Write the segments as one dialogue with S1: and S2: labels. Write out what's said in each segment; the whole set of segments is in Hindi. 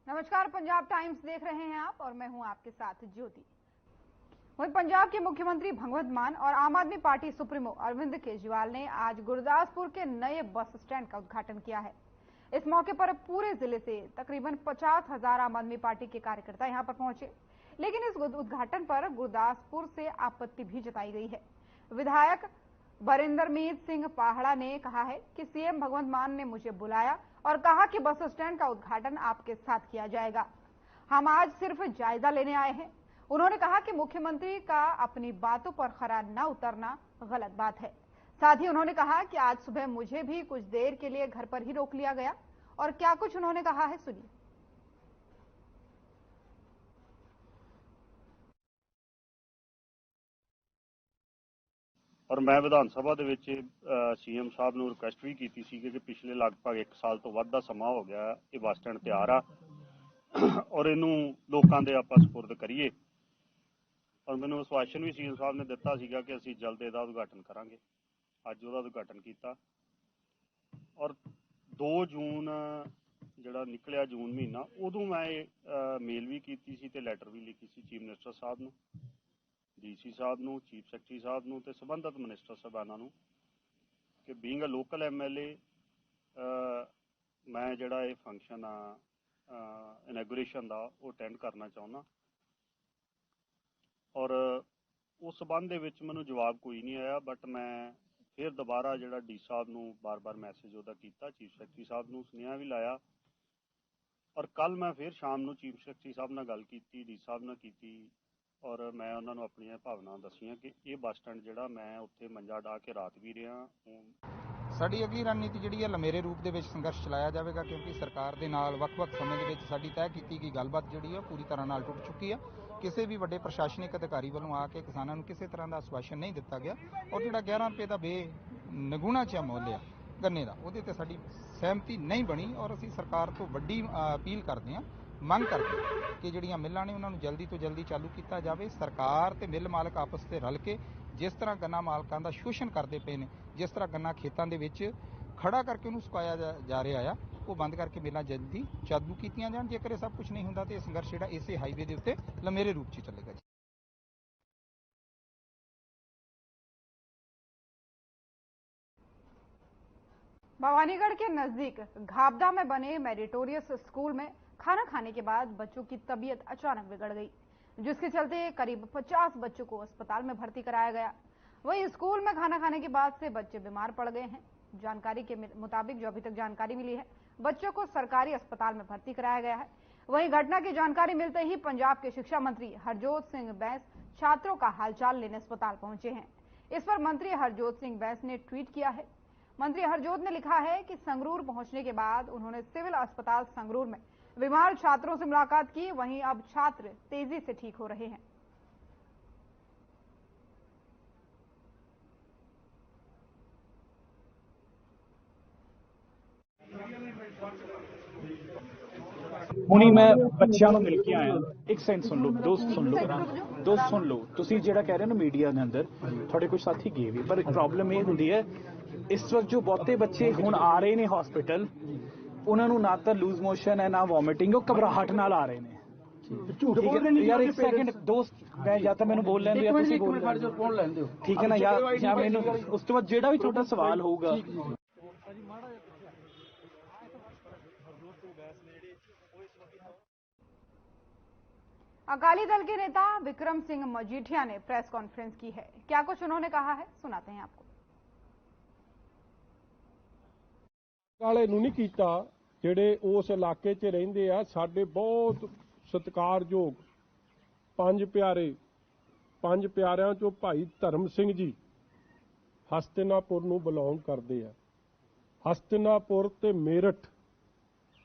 S1: नमस्कार, पंजाब टाइम्स देख रहे हैं आप और मैं हूं आपके साथ ज्योति। वहीं पंजाब के मुख्यमंत्री भगवंत मान और आम आदमी पार्टी सुप्रीमो अरविंद केजरीवाल ने आज गुरदासपुर के नए बस स्टैंड का उद्घाटन किया है। इस मौके पर पूरे जिले से तकरीबन 50,000 आम आदमी पार्टी के कार्यकर्ता यहां पर पहुंचे, लेकिन इस उद्घाटन पर गुरदासपुर से आपत्ति भी जताई गई है। विधायक बरिंदरमीत सिंह पाहड़ा ने कहा है कि सीएम भगवंत मान ने मुझे बुलाया और कहा कि बस स्टैंड का उद्घाटन आपके साथ किया जाएगा। हम आज सिर्फ जायजा लेने आए हैं। उन्होंने कहा कि मुख्यमंत्री का अपनी बातों पर खरा न उतरना गलत बात है। साथ ही उन्होंने कहा कि आज सुबह मुझे भी कुछ देर के लिए घर पर ही रोक लिया गया और क्या कुछ उन्होंने कहा है, सुनिए।
S2: और मैं विधान सभा ਦੇ ਵਿੱਚ ਸੀਐਮ ਸਾਹਿਬ ਨੂੰ ਰਿਕੁਐਸਟ ਵੀ ਕੀਤੀ ਸੀ ਕਿ ਪਿਛਲੇ ਲਗਭਗ 1 ਸਾਲ ਤੋਂ ਵੱਧ ਦਾ ਸਮਾਂ ਹੋ ਗਿਆ ਇਹ ਬੱਸ ਸਟੈਂਡ ਤਿਆਰ ਆ ਔਰ ਇਹਨੂੰ ਲੋਕਾਂ ਦੇ ਆਪਾਂ ਸਪੁਰਦ ਕਰੀਏ। ਔਰ ਮੈਨੂੰ ਵਿਸ਼ਵਾਸਨ ਵੀ ਸੀਐਮ ਸਾਹਿਬ ਨੇ ਦਿੱਤਾ ਸੀਗਾ ਕਿ ਅਸੀਂ ਜਲਦ ਇਹਦਾ ਉਦਘਾਟਨ ਕਰਾਂਗੇ। ਅੱਜ ਉਹਦਾ ਉਦਘਾਟਨ ਕੀਤਾ ਔਰ 2 ਜੂਨ ਜਿਹੜਾ ਨਿਕਲਿਆ ਜੂਨ ਮਹੀਨਾ ਉਦੋਂ ਮੈਂ ਮੇਲ ਵੀ ਕੀਤੀ ਸੀ ਤੇ ਲੈਟਰ ਵੀ ਲਿਖੀ ਸੀ ਚੀਫ ਮਿਨਿਸਟਰ ਸਾਹਿਬ ਨੂੰ, ਡੀਸੀ ਸਾਹਿਬ ਨੂੰ, ਚੀਫ ਸੈਕਟਰੀ ਸਾਹਿਬ ਨੂੰ ਤੇ ਸੰਬੰਧਿਤ ਮਿਨਿਸਟਰ ਸਾਹਿਬਾਨਾਂ ਨੂੰ ਕਿ ਬੀਇੰਗ ਅ ਲੋਕਲ ਐਮਐਲਏ ਮੈਂ ਜਿਹੜਾ ਇਹ ਫੰਕਸ਼ਨ ਆ ਇਨੈਗੂਰੇਸ਼ਨ ਦਾ ਉਹ ਅਟੈਂਡ ਕਰਨਾ ਚਾਹੁੰਦਾ। ਔਰ ਉਸ ਸੰਬੰਧ ਦੇ ਵਿੱਚ ਮੈਨੂੰ ਜਵਾਬ ਕੋਈ ਨਹੀਂ ਆਇਆ, ਬਟ ਮੈਂ ਫਿਰ ਦੁਬਾਰਾ ਜਿਹੜਾ ਡੀ ਸਾਹਿਬ ਨੂੰ ਬਾਰ-ਬਾਰ ਮੈਸੇਜ ਉਹਦਾ ਕੀਤਾ, ਚੀਫ ਸੈਕਟਰੀ ਸਾਹਿਬ ਨੂੰ ਸੁਨੇਹਾ ਵੀ ਲਾਇਆ ਔਰ ਕੱਲ ਮੈਂ ਫਿਰ ਸ਼ਾਮ ਨੂੰ ਚੀਫ ਸੈਕਟਰੀ ਸਾਹਿਬ ਨਾਲ ਗੱਲ ਕੀਤੀ, ਡੀ ਸਾਹਿਬ ਨਾਲ ਕੀਤੀ ਔਰ ਮੈਂ ਉਹਨਾਂ ਨੂੰ ਆਪਣੀਆਂ ਭਾਵਨਾਵਾਂ ਦੱਸੀਆਂ ਕਿ ਇਹ ਬੱਸ ਸਟੈਂਡ ਜਿਹੜਾ ਮੈਂ ਉੱਥੇ ਮੰਜਾ ਢਾ ਕੇ ਰਾਤ ਵੀ ਰਿਹਾ।
S3: ਸਾਡੀ ਅਗਲੀ ਰਣਨੀਤੀ ਜਿਹੜੀ ਹੈ ਲੰਮੇਰੇ ਰੂਪ ਦੇ ਵਿੱਚ ਸੰਘਰਸ਼ ਚਲਾਇਆ ਜਾਵੇਗਾ, ਕਿਉਂਕਿ ਸਰਕਾਰ ਦੇ ਨਾਲ ਵੱਖ-ਵੱਖ ਸਮੇਂ ਦੇ ਵਿੱਚ ਸਾਡੀ ਤੈਅ ਕੀਤੀ ਗਈ ਗੱਲਬਾਤ ਜਿਹੜੀ ਹੈ ਪੂਰੀ ਤਰ੍ਹਾਂ ਨਾਲ ਟੁੱਟ ਚੁੱਕੀ ਹੈ। ਕਿਸੇ ਵੀ ਵੱਡੇ ਪ੍ਰਸ਼ਾਸਨਿਕ ਅਧਿਕਾਰੀ ਵੱਲੋਂ ਆ ਕੇ ਕਿਸਾਨਾਂ ਨੂੰ ਕਿਸੇ ਤਰ੍ਹਾਂ ਦਾ ਆਸ਼ਵਾਸਨ ਨਹੀਂ ਦਿੱਤਾ ਗਿਆ ਔਰ ਜਿਹੜਾ 11 ਰੁਪਏ ਦਾ ਬੇਨਗੁਣਾ ਜਿਹਾ ਮੁੱਲ ਆ ਗੰਨੇ ਦਾ, ਉਹਦੇ ਤੇ ਸਾਡੀ ਸਹਿਮਤੀ ਨਹੀਂ ਬਣੀ ਔਰ ਅਸੀਂ ਸਰਕਾਰ ਤੋਂ ਵੱਡੀ ਅਪੀਲ ਕਰਦੇ ਹਾਂ, ਮੰਗ ਕਰਦੇ ਕਿ ਜਿਹੜੀਆਂ ਮਿੱਲਾਂ ਨੇ ਉਹਨਾਂ ਨੂੰ ਜਲਦੀ ਤੋਂ ਜਲਦੀ ਚਾਲੂ ਕੀਤਾ ਜਾਵੇ। ਸਰਕਾਰ ਤੇ ਮਿੱਲ ਮਾਲਕ ਆਪਸ ਤੇ ਰਲ ਕੇ ਜਿਸ ਤਰ੍ਹਾਂ ਗੰਨਾ ਮਾਲਕਾਂ ਦਾ ਸ਼ੋਸ਼ਣ ਕਰਦੇ ਪਏ ਨੇ, ਜਿਸ ਤਰ੍ਹਾਂ ਗੰਨਾ ਖੇਤਾਂ ਦੇ ਵਿੱਚ ਖੜਾ ਕਰਕੇ ਉਹਨੂੰ ਸੁਕਾਇਆ ਜਾ ਰਿਹਾ ਆ, ਉਹ ਬੰਦ ਕਰਕੇ ਮਿੱਲਾਂ ਜਲਦੀ ਚਾਲੂ ਕੀਤੀਆਂ ਜਾਣ। ਜੇਕਰ ਇਹ ਸਭ ਕੁਝ ਨਹੀਂ ਹੁੰਦਾ ਤੇ ਇਹ ਸੰਘਰਸ਼ ਜਿਹੜਾ ਇਸੇ ਹਾਈਵੇ ਦੇ ਉੱਤੇ ਲੰਮੇਰੇ ਰੂਪ 'ਚ ਚੱਲੇਗਾ।
S1: भवानीगढ़ के नजदीक घाबदा में बने मेरिटोरियस स्कूल में खाना खाने के बाद बच्चों की तबीयत अचानक बिगड़ गई, जिसके चलते करीब 50 बच्चों को अस्पताल में भर्ती कराया गया। वहीं स्कूल में खाना खाने के बाद से बच्चे बीमार पड़ गए हैं। जानकारी के मुताबिक जो अभी तक जानकारी मिली है, बच्चों को सरकारी अस्पताल में भर्ती कराया गया है। वहीं घटना की जानकारी मिलते ही पंजाब के शिक्षा मंत्री हरजोत सिंह बैंस छात्रों का हालचाल लेने अस्पताल पहुंचे हैं। इस पर मंत्री हरजोत सिंह बैंस ने ट्वीट किया है। मंत्री हरजोत ने लिखा है कि संगरूर पहुंचने के बाद उन्होंने सिविल अस्पताल संगरूर में बीमार छात्रों से मुलाकात की। वहीं अब छात्र तेजी से ठीक हो रहे हैं।
S4: ਹੁਣੀ ਮੈਂ ਬੱਚਿਆਂ ਨੂੰ ਮਿਲ ਕੇ ਆਇਆ। ਇੱਕ ਸੈਂਸ ਸੁਣ ਲਓ, ਦੋਸਤ ਸੁਣ ਲਓ। ਤੁਸੀਂ ਜਿਹੜਾ ਕਹਿ ਰਹੇ ਹੋ ਨਾ ਮੀਡੀਆ ਦੇ ਅੰਦਰ ਤੁਹਾਡੇ ਕੁਝ ਸਾਥੀ ਗਏ ਵੀ, ਪਰ ਪ੍ਰੋਬਲਮ ਇਹ ਹੁੰਦੀ ਹੈ ਇਸ ਵਕਤ ਜੋ ਬਹੁਤੇ ਬੱਚੇ ਹੁਣ ਆ ਰਹੇ ਨੇ ਹਸਪੀਟਲ, ਉਹਨਾਂ ਨੂੰ ਨਾ ਤਾਂ ਲੂਜ਼ ਮੋਸ਼ਨ ਹੈ ਨਾ ਵੋਮਿਟਿੰਗ, ਉਹ ਘਬਰਾਹਟ ਨਾਲ ਆ ਰਹੇ ਨੇ। ਯਾਰ ਇੱਕ ਸੈਕਿੰਡ ਦੋਸਤ, ਮੈਂ ਜਾਂ ਤਾਂ ਮੈਨੂੰ ਬੋਲ ਲੈਂਦੇ ਜਾਂ ਤੁਸੀਂ ਬੋਲ ਲੈਂਦੇ ਹੋ, ਠੀਕ ਹੈ ਨਾ? ਜਾਂ ਮੈਨੂੰ ਉਸ ਤੋਂ ਬਾਅਦ ਜਿਹੜਾ ਵੀ ਤੁਹਾਡਾ ਸਵਾਲ ਹੋਊਗਾ।
S1: अकाली दल के नेता विक्रम सिंह मजीठिया ने प्रेस कॉन्फ्रेंस की है। क्या कुछ उन्होंने कहा है, सुनाते हैं आपको।
S5: ਕਾਲੇ ਨੂੰ ਨਹੀਂ ਕੀਤਾ, ਜਿਹੜੇ ਉਸ ਇਲਾਕੇ 'ਚ ਰਹਿੰਦੇ ਆ, ਸਾਡੇ ਬਹੁਤ ਸਤਿਕਾਰਯੋਗ ਪੰਜ ਪਿਆਰਿਆਂ 'ਚੋਂ ਭਾਈ ਧਰਮ ਸਿੰਘ ਜੀ ਹਸਤਿਨਾਪੁਰ ਨੂੰ ਬਿਲੋਂਗ ਕਰਦੇ ਆ। ਹਸਤਿਨਾਪੁਰ ਤੇ ਮੇਰਠ,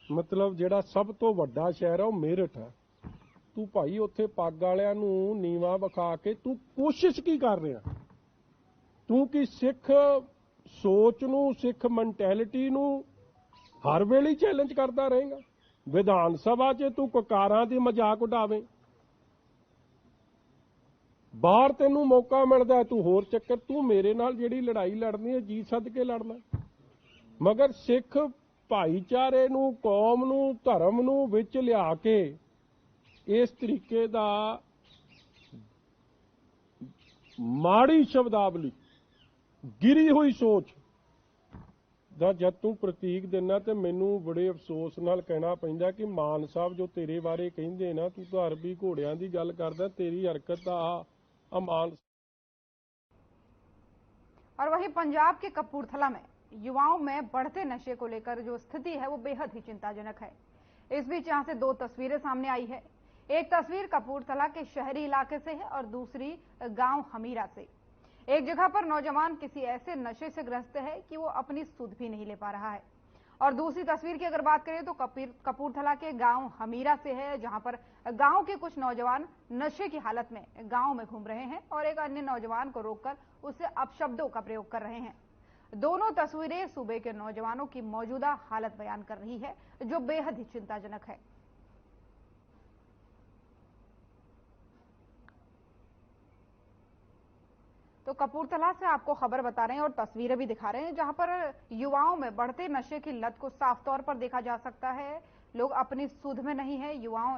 S5: ਮਤਲਬ ਜਿਹੜਾ ਸਭ ਤੋਂ ਵੱਡਾ ਸ਼ਹਿਰ ਆ ਉਹ ਮੇਰਠ ਹੈ। ਤੂੰ ਭਾਈ ਉੱਥੇ ਪੱਗ ਵਾਲਿਆਂ ਨੂੰ ਨੀਵਾ ਵਿਖਾ ਕੇ ਤੂੰ ਕੋਸ਼ਿਸ਼ ਕੀ ਕਰ ਰਿਹਾ? ਤੂੰ ਕੀ ਸਿੱਖ ਸੋਚ ਨੂੰ, ਸਿੱਖ ਮੈਂਟੈਲਿਟੀ ਨੂੰ ਹਰ ਵੇਲੇ ਚੈਲੰਜ ਕਰਦਾ ਰਹੇਗਾ? ਵਿਧਾਨ ਸਭਾ 'ਚ ਤੂੰ ਕਕਾਰਾਂ ਦੀ ਮਜ਼ਾਕ ਉਡਾਵੇਂ, ਬਾਹਰ ਤੈਨੂੰ ਮੌਕਾ ਮਿਲਦਾ ਤੂੰ ਹੋਰ ਚੱਕਰ। ਤੂੰ ਮੇਰੇ ਨਾਲ ਜਿਹੜੀ ਲੜਾਈ ਲੜਨੀ ਹੈ ਜੀ ਸੱਦ ਕੇ ਲੜਨਾ, ਮਗਰ ਸਿੱਖ ਭਾਈਚਾਰੇ ਨੂੰ, ਕੌਮ ਨੂੰ, ਧਰਮ ਨੂੰ ਵਿੱਚ ਲਿਆ ਕੇ ਇਸ ਤਰੀਕੇ ਦਾ ਮਾੜੀ ਸ਼ਬਦਾਵਲੀ, ਗਿਰੀ ਹੋਈ ਸੋਚ ਦਾ ਜਦ ਤੂੰ ਪ੍ਰਤੀਕ ਦਿੰਦਾ ਤੇ ਮੈਨੂੰ ਬੜੇ ਅਫਸੋਸ ਨਾਲ ਕਹਿਣਾ ਪੈਂਦਾ ਕਿ ਮਾਨ ਸਾਹਿਬ ਜੋ ਤੇਰੇ ਬਾਰੇ ਕਹਿੰਦੇ ਨਾ, ਤੂੰ ਤਾਂ ਅਰਬੀ ਘੋੜਿਆਂ ਦੀ ਗੱਲ ਕਰਦਾ, तेरी हरकत अमान।
S1: और वहीं पंजाब के कपूरथला में युवाओं में बढ़ते नशे को लेकर जो स्थिति है वो बेहद ही चिंताजनक है। इस बीच यहां से दो तस्वीरें सामने आई है। एक तस्वीर कपूरथला के शहरी इलाके से है और दूसरी गांव हमीरा से। एक जगह पर नौजवान किसी ऐसे नशे से ग्रस्त है कि वो अपनी सुध भी नहीं ले पा रहा है। और दूसरी तस्वीर की अगर बात करें तो कपूरथला के गांव हमीरा से है, जहां पर गांव के कुछ नौजवान नशे की हालत में गांव में घूम रहे हैं और एक अन्य नौजवान को रोककर उससे अपशब्दों का प्रयोग कर रहे हैं। दोनों तस्वीरें सूबे के नौजवानों की मौजूदा हालत बयान कर रही है, जो बेहद ही चिंताजनक है। तो कपूरथला से आपको खबर बता रहे हैं और तस्वीरें भी दिखा रहे हैं, जहां पर युवाओं में बढ़ते नशे की लत को साफ तौर पर देखा जा सकता है। लोग अपनी सुध में नहीं है,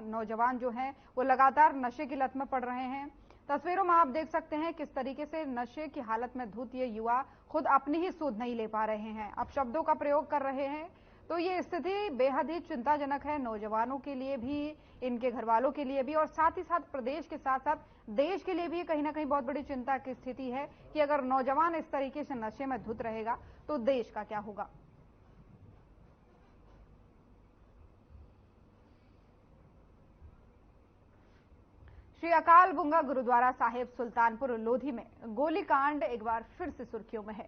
S1: नौजवान जो हैं वो लगातार नशे की लत में पड़ रहे हैं। तस्वीरों में आप देख सकते हैं किस तरीके से नशे की हालत में धुत ये युवा खुद अपनी ही सुध नहीं ले पा रहे हैं, अपशब्दों का प्रयोग कर रहे हैं। तो ये स्थिति बेहद ही चिंताजनक है, नौजवानों के लिए भी, इनके घर वालों के लिए भी, और साथ ही साथ प्रदेश के साथ साथ देश के लिए भी कहीं ना कहीं बहुत बड़ी चिंता की स्थिति है कि अगर नौजवान इस तरीके से नशे में धुत रहेगा तो देश का क्या होगा। श्री अकाल बुंगा गुरुद्वारा साहिब सुल्तानपुर लोधी में गोलीकांड एक बार फिर से सुर्खियों में है।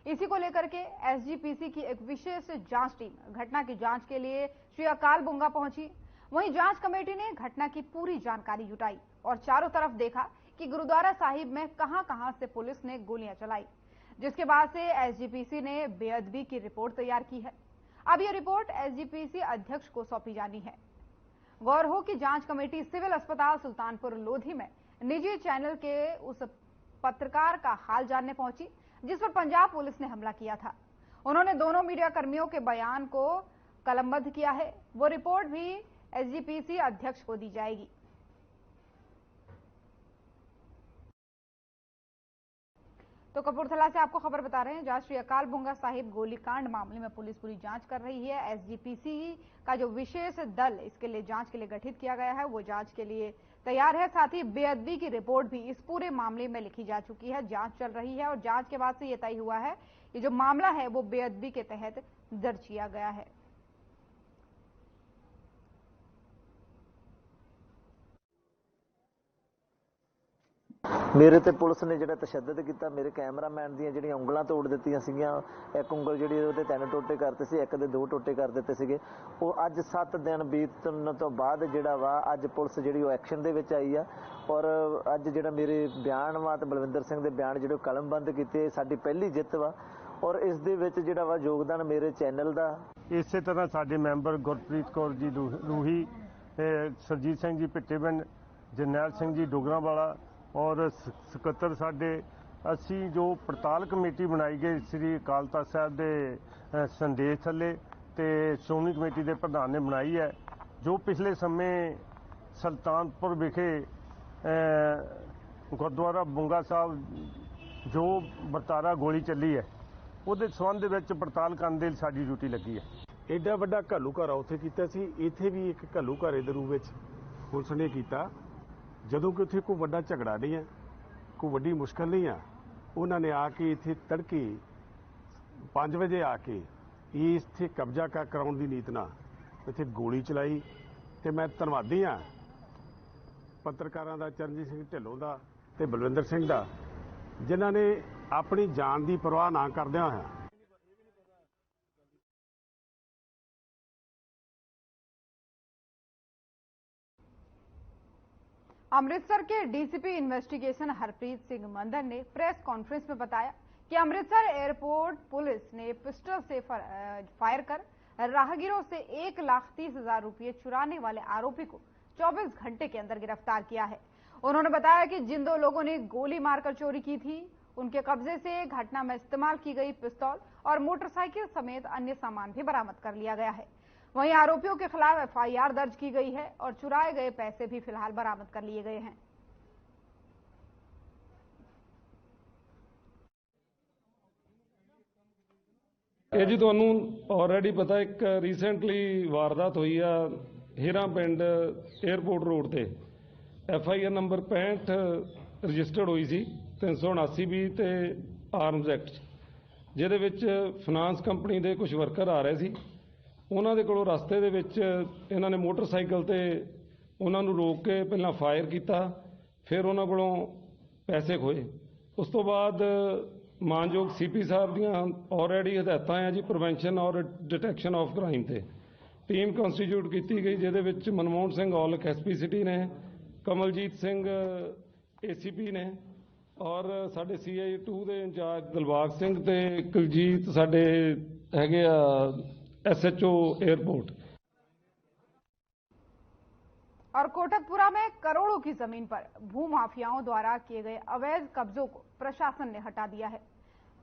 S1: इसी को लेकर के एसजीपीसी की एक विशेष जांच टीम घटना की जांच के लिए श्री अकाल बुंगा पहुंची। वहीं जांच कमेटी ने घटना की पूरी जानकारी जुटाई और चारों तरफ देखा कि गुरुद्वारा साहिब में कहां-कहां से पुलिस ने गोलियां चलाई, जिसके बाद से एसजीपीसी ने बेअदबी की रिपोर्ट तैयार की है। अब यह रिपोर्ट एसजीपीसी अध्यक्ष को सौंपी जानी है। गौर हो कि जांच कमेटी सिविल अस्पताल सुल्तानपुर लोधी में निजी चैनल के उस पत्रकार का हाल जानने पहुंची जिस पर पंजाब पुलिस ने हमला किया था। उन्होंने दोनों मीडिया कर्मियों के बयान को कलमबद्ध किया है। वो रिपोर्ट भी एसजीपीसी अध्यक्ष को दी जाएगी। तो कपूरथला से आपको खबर बता रहे हैं, जहां श्री अकाल बुंगा साहिब गोलीकांड मामले में पुलिस पूरी जांच कर रही है। एसजीपीसी का जो विशेष दल इसके लिए जांच के लिए गठित किया गया है वो जांच के लिए तैयार है। साथ ही बेअदबी की रिपोर्ट भी इस पूरे मामले में लिखी जा चुकी है, जांच चल रही है और जांच के बाद से ये तय हुआ है ये जो मामला है वो बेअदबी के तहत दर्ज किया गया है।
S6: मेरे ते पुलिस ने जिहड़ा तशद्दद किया, मेरे कैमरामैन दी जिहड़ियां उंगलां तोड़ दित्तियां सीगीਆਂ, एक उंगल जिहड़ी ਉਹਦੇ 3 टोटे करते सी, एक दे 2 टोटे कर दित्ते सीगे। ਉਹ ਅੱਜ 7 दिन बीतਣ ਤੋਂ ਬਾਅਦ ਜਿਹੜਾ ਵਾ ਅੱਜ ਪੁਲਿਸ ਜਿਹੜੀ ਉਹ ਐਕਸ਼ਨ ਦੇ ਵਿੱਚ ਆਈ ਆ ਔਰ ਅੱਜ ਜਿਹੜਾ ਮੇਰੇ ਬਿਆਨ ਵਾ ਤੇ ਬਲਵਿੰਦਰ ਸਿੰਘ ਦੇ ਬਿਆਨ ਜਿਹੜੇ ਕਲਮਬੰਦ ਕੀਤੇ, ਸਾਡੀ ਪਹਿਲੀ ਜਿੱਤ ਵਾ ਔਰ ਇਸ ਦੇ ਵਿੱਚ ਜਿਹੜਾ ਵਾ ਯੋਗਦਾਨ ਮੇਰੇ ਚੈਨਲ ਦਾ।
S5: ਇਸੇ ਤਰ੍ਹਾਂ ਸਾਡੇ ਮੈਂਬਰ ਗੁਰਪ੍ਰੀਤ ਕੌਰ ਜੀ ਰੂਹੀ, ਸਰਜੀਤ ਸਿੰਘ ਜੀ ਭਿੱਟੇਵਿੰਡ, ਜਰਨੈਲ ਸਿੰਘ ਜੀ ਡੋਗਰਾਵਾਲਾ और ਸਕੱਤਰ ਸਾਡੇ, ਅਸੀਂ ਜੋ ਪੜਤਾਲ ਕਮੇਟੀ ਬਣਾਈ ਗਈ ਸ੍ਰੀ ਅਕਾਲ ਤਖ਼ਤ ਸਾਹਿਬ ਦੇ ਸੰਦੇਸ਼ ਥੱਲੇ ਤੇ ਸ਼੍ਰੋਮਣੀ ਕਮੇਟੀ ਦੇ ਪ੍ਰਧਾਨ ਨੇ ਬਣਾਈ ਹੈ, ਜੋ ਪਿਛਲੇ ਸਮੇਂ ਸੁਲਤਾਨਪੁਰ ਵਿਖੇ ਗੁਰਦੁਆਰਾ ਬੁੰਗਾ ਸਾਹਿਬ ਜੋ ਵਰਤਾਰਾ ਗੋਲੀ ਚੱਲੀ ਹੈ ਉਹਦੇ ਸੰਬੰਧ ਵਿੱਚ ਪੜਤਾਲ ਕਰਨ ਦੇ ਲਈ ਸਾਡੀ ਡਿਊਟੀ ਲੱਗੀ ਹੈ।
S7: ਐਡਾ ਵੱਡਾ ਘੱਲੂ ਘਰ ਉੱਥੇ ਕੀਤਾ ਸੀ, ਇੱਥੇ ਵੀ ਇੱਕ ਘੱਲੂ ਘਰ ਦੇ ਰੂਪ ਵਿੱਚ ਪੁਲਿਸ ਨੇ ਕੀਤਾ। ਜਦੋਂ ਕਿ ਉੱਥੇ ਕੋਈ ਵੱਡਾ ਝਗੜਾ ਨਹੀਂ ਹੈ, ਕੋਈ ਵੱਡੀ ਮੁਸ਼ਕਲ ਨਹੀਂ ਆ, ਉਹਨਾਂ ਨੇ ਆ ਕੇ ਇੱਥੇ ਤੜਕੇ 5 ਵਜੇ ਆ ਕੇ ਇੱਥੇ ਕਬਜ਼ਾ ਕਰਾਉਣ ਦੀ ਨੀਤ ਨਾਲ ਇੱਥੇ ਗੋਲੀ ਚਲਾਈ। ਤੇ ਮੈਂ ਧੰਨਵਾਦੀ ਹਾਂ ਪੱਤਰਕਾਰਾਂ ਦਾ, ਚਰਨਜੀਤ ਸਿੰਘ ਢਿੱਲੋਂ ਦਾ ਤੇ ਬਲਵਿੰਦਰ ਸਿੰਘ ਦਾ, ਜਿਨ੍ਹਾਂ ਨੇ ਆਪਣੀ ਜਾਨ ਦੀ ਪਰਵਾਹ ਨਾ ਕਰਦਿਆਂ ਹੋਇਆ
S1: अमृतसर के डीसीपी इन्वेस्टिगेशन हरप्रीत सिंह मंदर ने प्रेस कॉन्फ्रेंस में बताया कि अमृतसर एयरपोर्ट पुलिस ने पिस्टल से फायर कर राहगीरों से 1,30,000 रुपये चुराने वाले आरोपी को 24 घंटे के अंदर गिरफ्तार किया है। उन्होंने बताया कि जिन 2 लोगों ने गोली मारकर चोरी की थी उनके कब्जे से घटना में इस्तेमाल की गई पिस्तौल और मोटरसाइकिल समेत अन्य सामान भी बरामद कर लिया गया है। वहीं आरोपियों के खिलाफ एफआईआर दर्ज की गई है और चुराए गए पैसे भी फिलहाल बरामद कर लिए गए हैं।
S8: ਇਹ ਜੀ ਤੁਹਾਨੂੰ ਆਲਰੇਡੀ ਪਤਾ ਇੱਕ ਰੀਸੈਂਟਲੀ ਵਾਰਦਾਤ ਹੋਈ ਆ ਹੀਰਾ ਪਿੰਡ 에ਅਰਪੋਰਟ ਰੋਡ ਤੇ ਐਫਆਈਆਰ ਨੰਬਰ 65 ਰਜਿਸਟਰਡ ਹੋਈ ਸੀ 379 ਤੇ ਆਰਮਜ਼ ਐਕਟ ਜਿਹਦੇ ਵਿੱਚ ਫਾਈਨਾਂਸ ਕੰਪਨੀ ਦੇ ਕੁਝ ਵਰਕਰ ਆ ਰਹੇ ਸੀ। ਉਹਨਾਂ ਦੇ ਕੋਲੋਂ ਰਸਤੇ ਦੇ ਵਿੱਚ ਇਹਨਾਂ ਨੇ ਮੋਟਰਸਾਈਕਲ ਤੇ ਉਹਨਾਂ ਨੂੰ ਰੋਕ ਕੇ ਪਹਿਲਾਂ ਫਾਇਰ ਕੀਤਾ, ਫਿਰ ਉਹਨਾਂ ਕੋਲੋਂ ਪੈਸੇ ਖੋਏ। ਉਸ ਤੋਂ ਬਾਅਦ ਮਾਨਯੋਗ ਸੀਪੀ ਸਾਹਿਬ ਦੀਆਂ ਆਲਰੇਡੀ ਹਦਾਇਤਾਂ ਆ ਜੀ ਪ੍ਰੀਵੈਂਸ਼ਨ ਔਰ ਡਿਟੈਕਸ਼ਨ ਆਫ ਕ੍ਰਾਈਮ ਤੇ ਟੀਮ ਕੰਸਟੀਟਿਊਟ ਕੀਤੀ ਗਈ, ਜਿਹਦੇ ਵਿੱਚ ਮਨਮੋਹਨ ਸਿੰਘ ਔਲਖ ਐਸਪੀ ਸਿਟੀ ਨੇ, ਕਮਲਜੀਤ ਸਿੰਘ ਏਸੀਪੀ ਨੇ ਔਰ ਸਾਡੇ ਸੀਆਈ 2 ਦੇ ਇੰਚਾਰਜ ਦਿਲਬਾਗ ਸਿੰਘ ਤੇ ਕੁਲਜੀਤ ਸਾਡੇ ਹੈਗੇ ਆ एसएचओ एयरपोर्ट।
S1: और कोटकपुरा में करोड़ों की जमीन पर भूमाफियाओं द्वारा किए गए अवैध कब्जों को प्रशासन ने हटा दिया है।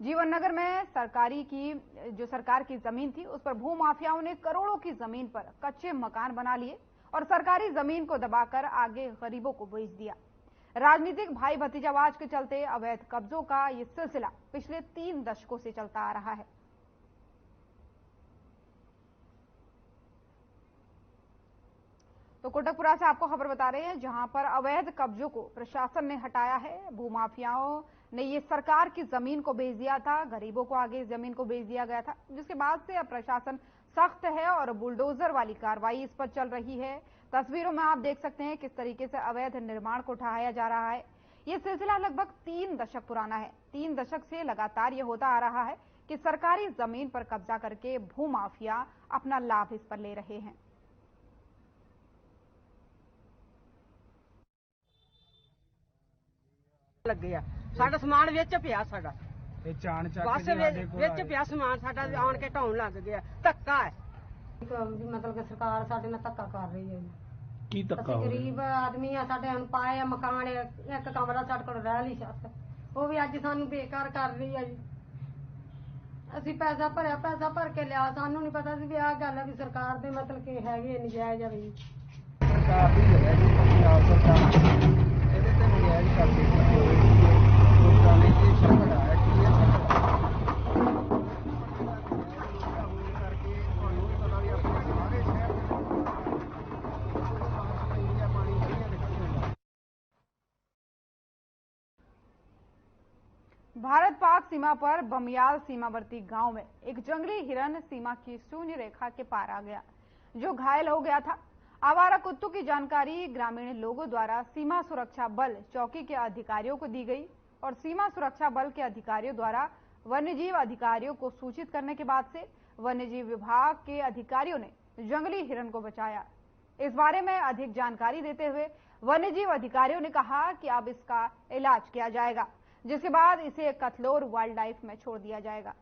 S1: जीवन नगर में सरकार की जमीन थी, उस पर भूमाफियाओं ने करोड़ों की जमीन पर कच्चे मकान बना लिए और सरकारी जमीन को दबाकर आगे गरीबों को बेच दिया। राजनीतिक भाई भतीजावाद के चलते अवैध कब्जों का ये सिलसिला पिछले 3 दशकों से चलता आ रहा है। तो कोटकपुरा से आपको खबर बता रहे हैं, जहां पर अवैध कब्जों को प्रशासन ने हटाया है। भूमाफियाओं ने ये सरकार की जमीन को बेच दिया था, गरीबों को आगे जमीन को बेच दिया गया था, जिसके बाद से अब प्रशासन सख्त है और बुलडोजर वाली कार्रवाई इस पर चल रही है। तस्वीरों में आप देख सकते हैं किस तरीके से अवैध निर्माण को उठाया जा रहा है। ये सिलसिला लगभग 3 दशक पुराना है। 3 दशक से लगातार ये होता आ रहा है कि सरकारी जमीन पर कब्जा करके भूमाफिया अपना लाभ इस पर ले रहे हैं।
S9: लग गया साडा समान विच पिया साडा बस विच पिया समान साडा आन के ढाउन लग गया। धक्का है
S10: मतलब कि सरकार साडे नाल धक्का कर रही है।
S4: की धक्का?
S10: गरीब आदमी आ, साडे हुण पाए आ मकान, एक कमरा साडे कोल रह नहीं सकदा, वो भी अज सानू बेकार कर रही है जी। ਅਸੀਂ पैसा भरिया, पैसा भर के लिया, सानू नहीं पता सी भी आ गल है भी सरकार दे मतलब कि हैगे नजायज है भी
S3: सरकार दी है जी पंजाब सरकार ਇਹਦੇ ਤੇ ਨਜਾਇਜ਼ ਕਰਦੀ ਲੋਕਾਂ ਨੇ ਇਹ ਸ਼ੱਕ ਹੈ ਕਿ ਇਹ ਕਰਕੇ ਤੁਹਾਨੂੰ ਪਤਾ ਵੀ ਆਪਣੇ ਸਾਰੇ ਸ਼ਹਿਰ ਇੰਡੀਆ ਪਾਣੀ ਵਧੀਆ ਨਿਕਲ ਜਾਂਦਾ।
S1: भारत पाक सीमा पर बमियाल सीमावर्ती गांव में एक जंगली हिरन सीमा की शून्य रेखा के पार आ गया, जो घायल हो गया था। आवारा कुत्तों की जानकारी ग्रामीण लोगों द्वारा सीमा सुरक्षा बल चौकी के अधिकारियों को दी गई और सीमा सुरक्षा बल के अधिकारियों द्वारा वन्यजीव अधिकारियों को सूचित करने के बाद से वन्यजीव विभाग के अधिकारियों ने जंगली हिरन को बचाया। इस बारे में अधिक जानकारी देते हुए वन्यजीव अधिकारियों ने कहा कि अब इसका इलाज किया जाएगा, जिसके बाद इसे कथलोर वाइल्ड लाइफ में छोड़ दिया जाएगा।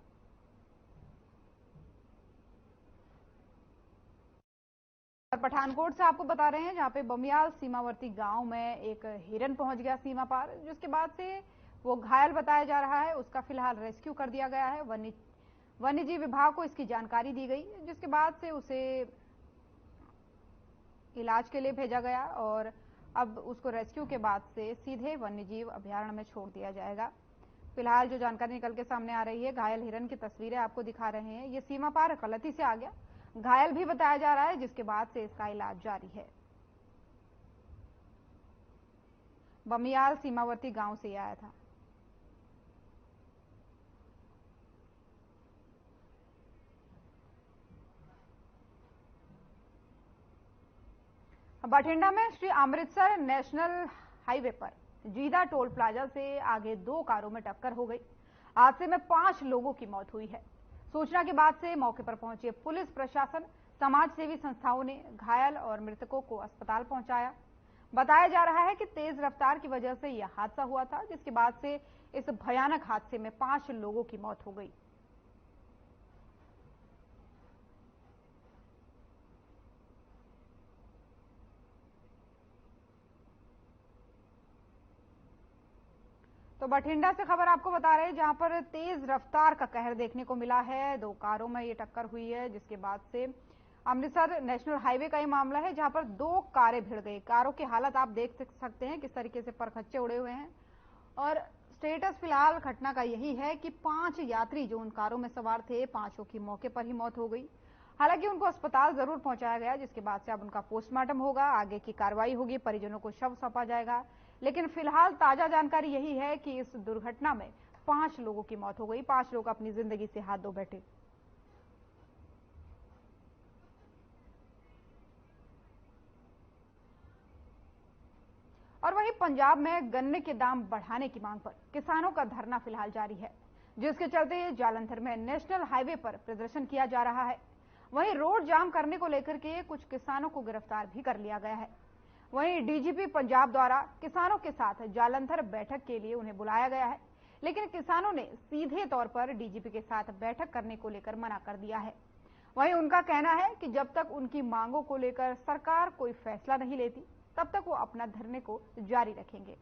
S1: और पठानकोट से आपको बता रहे हैं, जहां पे बमियाल सीमावर्ती गांव में एक हिरन पहुंच गया सीमा पार, जिसके बाद से वो घायल बताया जा रहा है। उसका फिलहाल रेस्क्यू कर दिया गया है। वन्यजीव विभाग को इसकी जानकारी दी गई, जिसके बाद से उसे इलाज के लिए भेजा गया और अब उसको रेस्क्यू के बाद से सीधे वन्यजीव अभयारण्य में छोड़ दिया जाएगा। फिलहाल जो जानकारी निकल के सामने आ रही है, घायल हिरन की तस्वीरें आपको दिखा रहे हैं। ये सीमा पार गलती से आ गया, घायल भी बताया जा रहा है, जिसके बाद से इसका इलाज जारी है। बमियाल सीमावर्ती गांव से आया था। बठिंडा में श्री अमृतसर नेशनल हाईवे पर जीदा टोल प्लाजा से आगे 2 कारों में टक्कर हो गई। हादसे में 5 लोगों की मौत हुई है। सूचना के बाद से मौके पर पहुंचे पुलिस प्रशासन, समाज सेवी संस्थाओं ने घायल और मृतकों को अस्पताल पहुंचाया। बताया जा रहा है कि तेज रफ्तार की वजह से यह हादसा हुआ था, जिसके बाद से इस भयानक हादसे में 5 लोगों की मौत हो गई। तो बठिंडा से खबर आपको बता रहे हैं, जहां पर तेज रफ्तार का कहर देखने को मिला है। दो कारों में ये टक्कर हुई है, जिसके बाद से अमृतसर नेशनल हाईवे का ये मामला है, जहां पर दो कारें भिड़ गई। कारों की हालत आप देख सकते हैं, किस तरीके से परखच्चे उड़े हुए हैं। और स्टेटस फिलहाल घटना का यही है कि 5 यात्री जो उन कारों में सवार थे, 5 की मौके पर ही मौत हो गई। हालांकि उनको अस्पताल जरूर पहुंचाया गया, जिसके बाद से अब उनका पोस्टमार्टम होगा, आगे की कार्रवाई होगी, परिजनों को शव सौंपा जाएगा। लेकिन फिलहाल ताजा जानकारी यही है कि इस दुर्घटना में 5 लोगों की मौत हो गई। 5 लोग अपनी जिंदगी से हाथ धो बैठे। और वहीं पंजाब में गन्ने के दाम बढ़ाने की मांग पर किसानों का धरना फिलहाल जारी है, जिसके चलते जालंधर में नेशनल हाईवे पर प्रदर्शन किया जा रहा है। वहीं रोड जाम करने को लेकर के कुछ किसानों को गिरफ्तार भी कर लिया गया है। वहीं डीजीपी पंजाब द्वारा किसानों के साथ जालंधर बैठक के लिए उन्हें बुलाया गया है, लेकिन किसानों ने सीधे तौर पर डीजीपी के साथ बैठक करने को लेकर मना कर दिया है। वहीं उनका कहना है कि जब तक उनकी मांगों को लेकर सरकार कोई फैसला नहीं लेती, तब तक वो अपना धरने को जारी रखेंगे।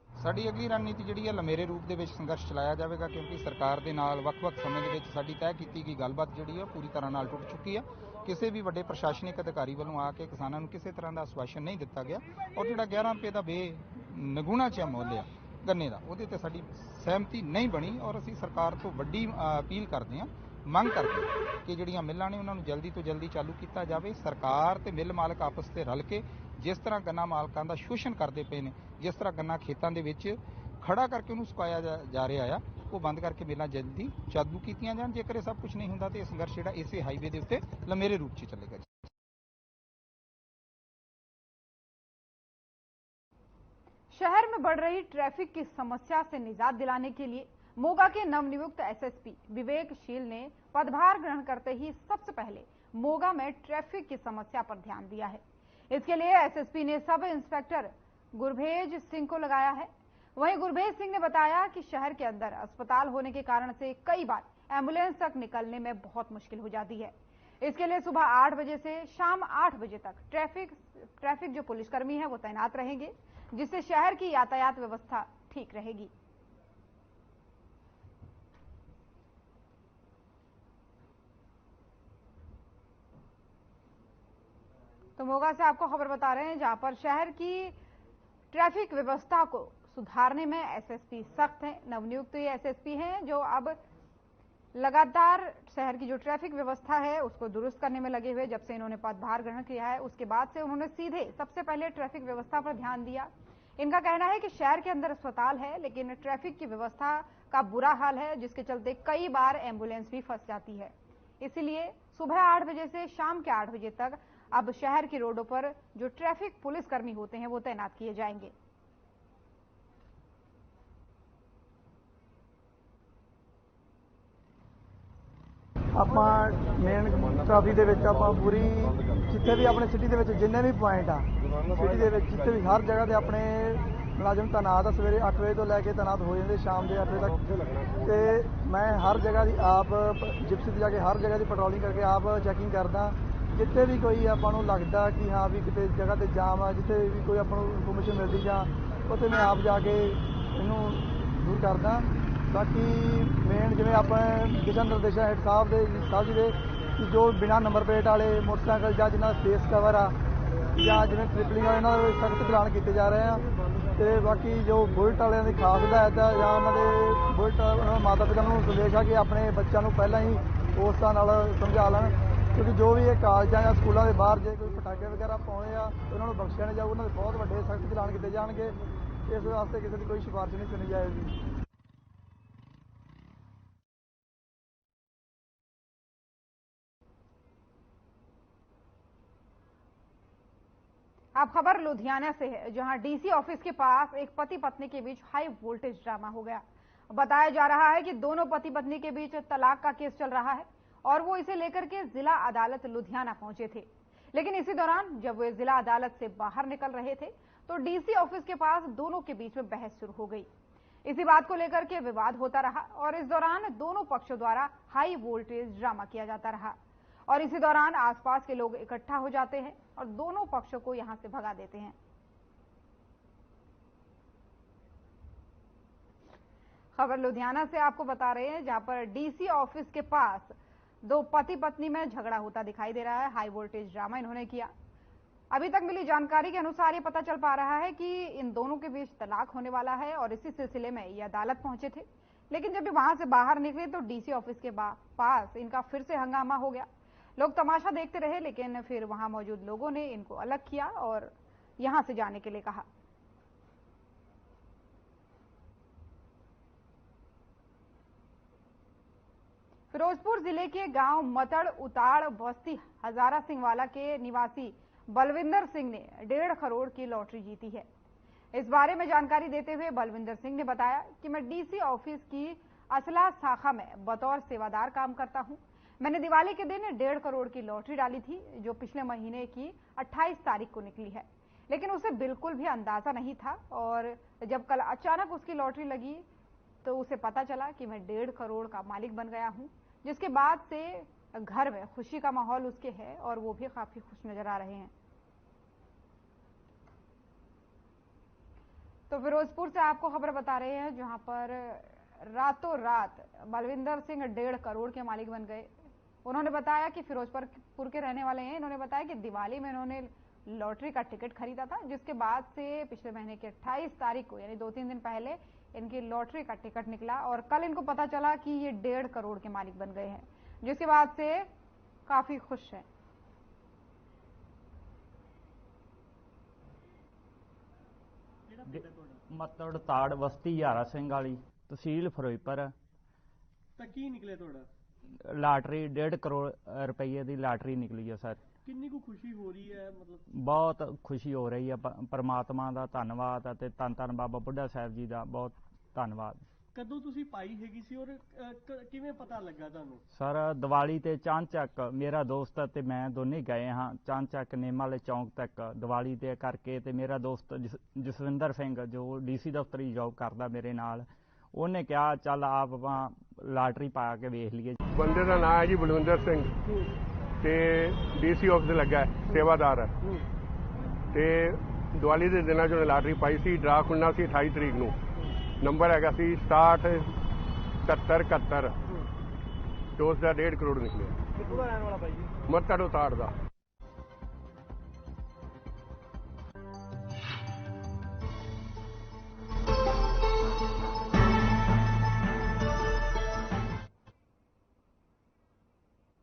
S3: ਸਾਡੀ ਅਗਲੀ ਰਣਨੀਤੀ ਜਿਹੜੀ ਹੈ ਲੰਮੇਰੇ ਰੂਪ ਦੇ ਵਿੱਚ ਸੰਘਰਸ਼ ਚਲਾਇਆ ਜਾਵੇਗਾ, ਕਿਉਂਕਿ ਸਰਕਾਰ ਦੇ ਨਾਲ ਵੱਖ-ਵੱਖ ਸਮੇਂ ਦੇ ਵਿੱਚ ਸਾਡੀ ਤੈਅ ਕੀਤੀ ਗਈ ਗੱਲਬਾਤ ਜਿਹੜੀ ਹੈ ਪੂਰੀ ਤਰ੍ਹਾਂ ਨਾਲ ਟੁੱਟ ਚੁੱਕੀ ਹੈ। ਕਿਸੇ ਵੀ ਵੱਡੇ ਪ੍ਰਸ਼ਾਸਨਿਕ ਅਧਿਕਾਰੀ ਵੱਲੋਂ ਆ ਕੇ ਕਿਸਾਨਾਂ ਨੂੰ ਕਿਸੇ ਤਰ੍ਹਾਂ ਦਾ ਆਸ਼ਵਾਸਨ ਨਹੀਂ ਦਿੱਤਾ ਗਿਆ, ਔਰ ਜਿਹੜਾ 11 ਰੁਪਏ ਦਾ ਬੇਨਗੁਣਾ ਜਿਹਾ ਮੁੱਲ ਆ ਗੰਨੇ ਦਾ, ਉਹਦੇ ਤੇ ਸਾਡੀ ਸਹਿਮਤੀ ਨਹੀਂ ਬਣੀ। ਔਰ ਅਸੀਂ ਸਰਕਾਰ ਤੋਂ ਵੱਡੀ ਅਪੀਲ ਕਰਦੇ ਹਾਂ, ਮੰਗ ਕਰਦੇ ਹਾਂ ਕਿ ਜਿਹੜੀਆਂ ਮਿੱਲਾਂ ਨੇ ਉਹਨਾਂ ਨੂੰ ਜਲਦੀ ਤੋਂ ਜਲਦੀ ਚਾਲੂ ਕੀਤਾ ਜਾਵੇ। ਸਰਕਾਰ ਤੇ ਮਿੱਲ ਮਾਲਕ ਆਪਸ ਤੇ ਰਲ ਕੇ ਜਿਸ ਤਰ੍ਹਾਂ ਗੰਨਾ ਮਾਲਕਾਂ ਦਾ ਸ਼ੋਸ਼ਣ ਕਰਦੇ ਪਏ ਨੇ, ਜਿਸ ਤਰ੍ਹਾਂ ਗੰਨਾ ਖੇਤਾਂ ਦੇ ਵਿੱਚ ਖੜਾ ਕਰਕੇ ਉਹਨੂੰ ਸੁਕਾਇਆ ਜਾ ਰਿਹਾ ਆ, ਉਹ ਬੰਦ ਕਰਕੇ ਮਿੱਲਾਂ ਜਲਦੀ ਚਾਲੂ ਕੀਤੀਆਂ ਜਾਣ। ਜੇਕਰ ਇਹ ਸਭ ਕੁਝ ਨਹੀਂ ਹੁੰਦਾ ਤੇ ਇਹ ਸੰਘਰਸ਼ ਜਿਹੜਾ ਇਸੇ ਹਾਈਵੇ ਦੇ ਉੱਤੇ ਲੰਮੇਰੇ ਰੂਪ 'ਚ ਚੱਲੇਗਾ।
S1: शहर में बढ़ रही ट्रैफिक की समस्या से निजात दिलाने के लिए मोगा के नवनियुक्त एसएसपी विवेकशील ने पदभार ग्रहण करते ही सबसे पहले मोगा में ट्रैफिक की समस्या पर ध्यान दिया है। इसके लिए एसएसपी ने सब इंस्पेक्टर गुरभेज सिंह को लगाया है। वहीं गुरभेज सिंह ने बताया कि शहर के अंदर अस्पताल होने के कारण से कई बार एम्बुलेंस तक निकलने में बहुत मुश्किल हो जाती है। इसके लिए सुबह 8 बजे से शाम 8 बजे तक ट्रैफिक जो पुलिसकर्मी है वो तैनात रहेंगे, जिससे शहर की यातायात व्यवस्था ठीक रहेगी। तो मोगा से आपको खबर बता रहे हैं, जहां पर शहर की ट्रैफिक व्यवस्था को सुधारने में एसएसपी सख्त हैं। नवनियुक्त ये एसएसपी हैं जो अब लगातार शहर की जो ट्रैफिक व्यवस्था है उसको दुरुस्त करने में लगे हुए। जब से इन्होंने पदभार ग्रहण किया है उसके बाद से उन्होंने सीधे सबसे पहले ट्रैफिक व्यवस्था पर ध्यान दिया। इनका कहना है कि शहर के अंदर अस्पताल है, लेकिन ट्रैफिक की व्यवस्था का बुरा हाल है, जिसके चलते कई बार एम्बुलेंस भी फंस जाती है। इसीलिए सुबह 8 बजे से शाम के 8 बजे तक अब शहर की रोडों पर जो ट्रैफिक पुलिसकर्मी होते हैं वो तैनात किए जाएंगे।
S11: ਆਪਾਂ ਮੇਨ ਟ੍ਰੈਫਿਕ ਦੇ ਵਿੱਚ ਆਪਾਂ ਪੂਰੀ ਜਿੱਥੇ ਵੀ ਆਪਣੇ ਸਿਟੀ ਦੇ ਵਿੱਚ ਜਿੰਨੇ ਵੀ ਪੁਆਇੰਟ ਆ ਸਿਟੀ ਦੇ ਵਿੱਚ ਜਿੱਥੇ ਵੀ ਹਰ ਜਗ੍ਹਾ ਤੇ ਆਪਣੇ ਮੁਲਾਜ਼ਮ ਤੈਨਾਤ ਆ। ਸਵੇਰੇ 8 ਵਜੇ ਤੋਂ ਲੈ ਕੇ ਤੈਨਾਤ ਹੋ ਜਾਂਦੇ ਸ਼ਾਮ ਦੇ 8 ਵਜੇ ਤੱਕ। ਤੇ ਮੈਂ ਹਰ ਜਗ੍ਹਾ ਦੀ ਆਪ ਜਿਪਸੀ ਤੇ ਜਾ ਕੇ ਹਰ ਜਗ੍ਹਾ ਦੀ ਪੈਟਰੋਲਿੰਗ ਕਰਕੇ ਆਪ ਚੈਕਿੰਗ ਕਰਦਾ। ਜਿੱਥੇ ਵੀ ਕੋਈ ਆਪਾਂ ਨੂੰ ਲੱਗਦਾ ਕਿ ਹਾਂ ਵੀ ਕਿਤੇ ਜਗ੍ਹਾ ਤੇ ਜਾਮ ਆ, ਜਿੱਥੇ ਵੀ ਕੋਈ ਆਪਾਂ ਨੂੰ ਇਨਫੋਰਮੇਸ਼ਨ ਮਿਲਦੀ ਜਾਂ ਉੱਥੇ ਮੈਂ ਆਪ ਜਾ ਕੇ ਇਹਨੂੰ ਦੂਰ ਕਰਦਾ। ਬਾਕੀ ਮੇਨ ਜਿਵੇਂ ਆਪਣੇ ਦਿਸ਼ਾ ਨਿਰਦੇਸ਼ਾਂ ਹੇਠ ਸਾਹਿਬ ਜੀ ਦੇ ਕਿ ਜੋ ਬਿਨਾਂ ਨੰਬਰ ਪਲੇਟ ਵਾਲੇ ਮੋਟਰਸਾਈਕਲ ਜਾਂ ਜਿਹਨਾਂ ਦਾ ਫੇਸ ਕਵਰ ਆ ਜਾਂ ਜਿਵੇਂ ਟ੍ਰਿਪਲਿੰਗ ਵਾਲੇ ਇਹਨਾਂ ਦੇ ਸਖਤ ਚਲਾਨ ਕੀਤੇ ਜਾ ਰਹੇ ਆ। ਤੇ ਬਾਕੀ ਜੋ ਬੁਲਟ ਵਾਲਿਆਂ ਦੀ ਖਾਸ ਹਦਾਇਤ ਆ ਜਾਂ ਉਹਨਾਂ ਦੇ ਬੁਲਟ ਉਹਨਾਂ ਦੇ ਮਾਤਾ ਪਿਤਾ ਨੂੰ ਸੰਦੇਸ਼ ਆ ਕਿ ਆਪਣੇ ਬੱਚਿਆਂ ਨੂੰ ਪਹਿਲਾਂ ਹੀ ਉਸ ਤਰ੍ਹਾਂ ਨਾਲ ਸਮਝਾ ਲੈਣ, ਕਿਉਂਕਿ ਜੋ ਵੀ ਇਹ ਕਾਲਜਾਂ ਜਾਂ ਸਕੂਲਾਂ ਦੇ ਬਾਹਰ ਜੇ ਕੋਈ ਪਟਾਕੇ ਵਗੈਰਾ ਪਾਉਣੇ ਆ ਉਹਨਾਂ ਨੂੰ ਬਖਸ਼ਿਆ ਨਹੀਂ ਜਾਊ। ਉਹਨਾਂ ਦੇ ਬਹੁਤ ਵੱਡੇ ਸਖਤ ਚਲਾਨ ਕੀਤੇ ਜਾਣਗੇ। ਇਸ ਵਾਸਤੇ ਕਿਸੇ ਦੀ ਕੋਈ ਸਿਫਾਰਿਸ਼ ਨਹੀਂ ਸੁਣੀ ਜਾਏਗੀ।
S1: अब खबर लुधियाना से है, जहां डीसी ऑफिस के पास एक पति पत्नी के बीच हाई वोल्टेज ड्रामा हो गया। बताया जा रहा है कि दोनों पति पत्नी के बीच तलाक का केस चल रहा है और वो इसे लेकर के जिला अदालत लुधियाना पहुंचे थे। लेकिन इसी दौरान जब वे जिला अदालत से बाहर निकल रहे थे तो डीसी ऑफिस के पास दोनों के बीच में बहस शुरू हो गई। इसी बात को लेकर के विवाद होता रहा और इस दौरान दोनों पक्षों द्वारा हाई वोल्टेज ड्रामा किया जाता रहा और इसी दौरान आसपास के लोग इकट्ठा हो जाते हैं और दोनों पक्षों को यहां से भगा देते हैं। खबर लुधियाना से आपको बता रहे हैं, जहां पर डीसी ऑफिस के पास दो पति पत्नी में झगड़ा होता दिखाई दे रहा है। हाई वोल्टेज ड्रामा इन्होंने किया। अभी तक मिली जानकारी के अनुसार ये पता चल पा रहा है कि इन दोनों के बीच तलाक होने वाला है और इसी सिलसिले में ये अदालत पहुंचे थे। लेकिन जब भी वहां से बाहर निकले तो डीसी ऑफिस के पास इनका फिर से हंगामा हो गया। लोग तमाशा देखते रहे, लेकिन फिर वहां मौजूद लोगों ने इनको अलग किया और यहां से जाने के लिए कहा। फिरोजपुर जिले के गांव मतड़ उताड़ बस्ती हजारा सिंह वाला के निवासी बलविंदर सिंह ने 1.5 करोड़ की लॉटरी जीती है। इस बारे में जानकारी देते हुए बलविंदर सिंह ने बताया कि मैं डीसी ऑफिस की असला शाखा में बतौर सेवादार काम करता हूं। मैंने दिवाली के दिन 1.5 करोड़ की लॉटरी डाली थी, जो पिछले महीने की 28 तारीख को निकली है, लेकिन उसे बिल्कुल भी अंदाजा नहीं था। और जब कल अचानक उसकी लॉटरी लगी तो उसे पता चला कि मैं 1.5 करोड़ का मालिक बन गया हूं, जिसके बाद से घर में खुशी का माहौल उसके है और वो भी काफी खुश नजर आ रहे हैं। तो फिरोजपुर से आपको खबर बता रहे हैं, जहां पर रातों रात बलविंदर सिंह 1.5 करोड़ के मालिक बन गए। उन्होंने बताया कि फिरोजपुर के रहने वाले हैं। इन्होंने बताया कि दिवाली में इन्होंने लॉटरी का टिकट खरीदा था, जिसके बाद से पिछले महीने की 28 तारीख को यानी 2-3 दिन पहले इनकी लॉटरी का टिकट निकला और कल इनको पता चला कि ये 1.5 करोड़ के मालिक बन गए हैं, जिसके बाद से काफी खुश हैं।
S12: मतड़ ताड़ बस्ती हजारा सिंह वाली तहसील फिरोजपुर।
S13: ਤਾਂ ਕੀ ਨਿਕਲੇ ਤੁਹਾਡਾ?
S12: ਲਾਟਰੀ 1.5 ਕਰੋੜ ਰੁਪਏ ਦੀ ਲਾਟਰੀ ਨਿਕਲੀ ਹੈ ਸਰ।
S13: ਕਿੰਨੀ ਕੁ ਖੁਸ਼ੀ ਹੋ ਰਹੀ ਹੈ? ਮਤਲਬ
S12: ਬਹੁਤ ਖੁਸ਼ੀ ਹੋ ਰਹੀ ਹੈ। ਪਰਮਾਤਮਾ ਦਾ ਧੰਨਵਾਦ ਅਤੇ ਧੰਨ ਧੰਨ ਬਾਬਾ ਬੁੱਢਾ ਸਾਹਿਬ ਜੀ ਦਾ ਬਹੁਤ ਧੰਨਵਾਦ।
S13: ਕਦੋਂ ਤੁਸੀਂ ਪਾਈ ਹੈਗੀ ਸੀ ਔਰ ਕਿਵੇਂ ਪਤਾ ਲੱਗਾ ਤੁਹਾਨੂੰ?
S12: ਸਰ ਦੀਵਾਲੀ ਤੇ ਚਾਂਚਕ ਮੇਰਾ ਦੋਸਤ ਤੇ ਮੈਂ ਦੋਨੇ ਗਏ ਹਾਂ ਚਾਂਚਕ ਨੇਮਾ ਵਾਲੇ ਚੌਂਕ ਤੱਕ ਦੀਵਾਲੀ ਤੇ ਕਰਕੇ, ਤੇ ਮੇਰਾ ਦੋਸਤ ਜਸਵਿੰਦਰ ਸਿੰਘ ਜੋ ਡੀਸੀ ਦਫ਼ਤਰੀ ਜੌਬ ਕਰਦਾ ਮੇਰੇ ਨਾਲ, ਉਹਨੇ ਕਿਹਾ ਚੱਲ ਆਪਾਂ ਲਾਟਰੀ ਪਾ ਕੇ ਵੇਖ ਲਈਏ।
S7: ਬੰਦੇ ਦਾ ਨਾਮ ਹੈ ਜੀ ਬਲਵਿੰਦਰ ਸਿੰਘ ਤੇ ਡੀਸੀ ਆਫਿਸ ਲੱਗਾ ਸੇਵਾਦਾਰ ਹੈ ਤੇ ਦੀਵਾਲੀ ਦੇ ਦਿਨਾਂ 'ਚ ਲਾਟਰੀ ਪਾਈ ਸੀ। ਡਰਾ ਖੁੱਲ੍ਹਣਾ ਸੀ 28 ਤਰੀਕ ਨੂੰ। ਨੰਬਰ ਹੈਗਾ ਸੀ 67 71 71 ਤੇ ਉਸ ਦਾ 1.5 ਕਰੋੜ ਨਿਕਲਿਆ।
S13: ਕਿੱਥੋਂ ਦਾ ਰਹਿਣ ਵਾਲਾ ਬਾਈ ਜੀ?
S7: ਮੱਤੜ ਉਤਾੜ ਦਾ।